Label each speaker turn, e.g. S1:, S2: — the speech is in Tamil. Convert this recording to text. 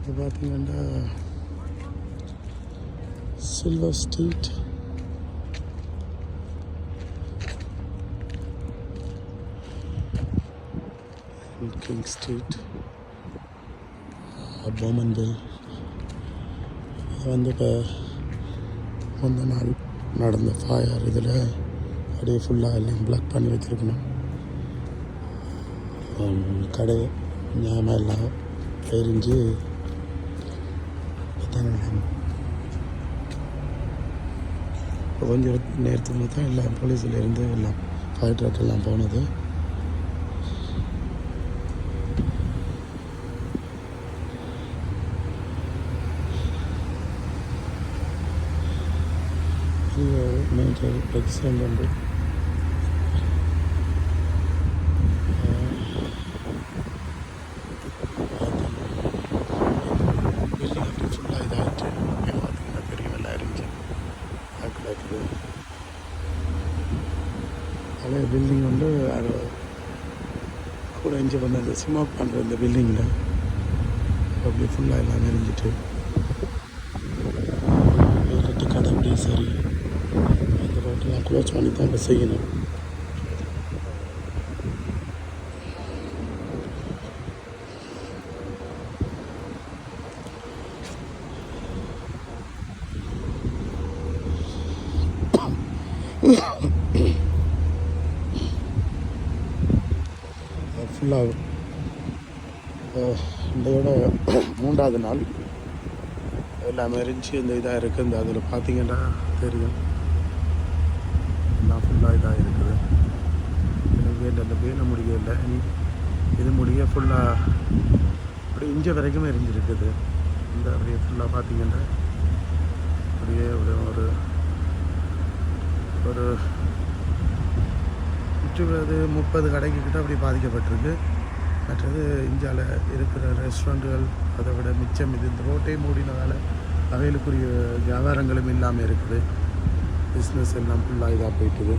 S1: இது பார்த்தீங்கன்னா சில்வர் ஸ்ட்ரீட், கிங் ஸ்ட்ரீட், போமன்வில். இது வந்து இப்போ முந்த நாள் நடந்த ஃபயர் இதில் அப்படியே ஃபுல்லாக எல்லாம் பிளாக் பண்ணி வச்சுருக்கணும். கடை ஞாபகம் எல்லாம் எரிஞ்சு இப்போ கொஞ்சம் நேரத்துக்கு தான் எல்லாம் போலீஸிலேருந்து எல்லாம் ஃபயர் ட்ரக் எல்லாம் போனது. இது மேஜர் ஆக்சிடென்ட் உண்டு. பில்டிங் அப்படி ஃபுல்லாக இதாகிட்டு பார்த்தீங்கன்னா பெரிய வெள்ளம் அறிஞ்சு ஆக்கிடாக்குது. பழைய பில்டிங் வந்து அது கூட எஞ்சி பண்ணது ஸ்மோக் பண்ணுற இந்த பில்டிங்கில் அப்படி ஃபுல்லாக எல்லாம் எரிஞ்சிட்டு ரெண்டு கடை அப்படியே சரி அந்த ரோட்டெல்லாம் க்ளோஸ் பண்ணி தான் இப்போ செய்யணும். ஃபுல்லாக இதையோட 3வது நாள் எல்லாமே எரிஞ்சு இந்த இதாக இருக்குது. இந்த அதில் பார்த்தீங்கன்னா தெரியும் எல்லாம் ஃபுல்லாக இதாக இருக்குது. அந்த வேலை முடியல, இது முடிய ஃபுல்லாக அப்படியே இஞ்ச வரைக்கும் எரிஞ்சிருக்குது. இந்த அப்படியே ஃபுல்லாக பார்த்தீங்கன்னா அப்படியே ஒரு ஒரு ஒரு 20-30 கடைக்கு கிட்ட அப்படி பாதிக்கப்பட்டிருக்கு. மற்றது இந்தியாவில் இருக்கிற ரெஸ்டாரண்ட்டுகள் அதை விட மிச்சம் இது இந்த ரோட்டே மூடினதால் அவைகளுக்குரிய வியாபாரங்களும் இல்லாமல் இருக்குது. பிஸ்னஸ் எல்லாம் ஃபுல்லாக இதாக போயிட்டுது.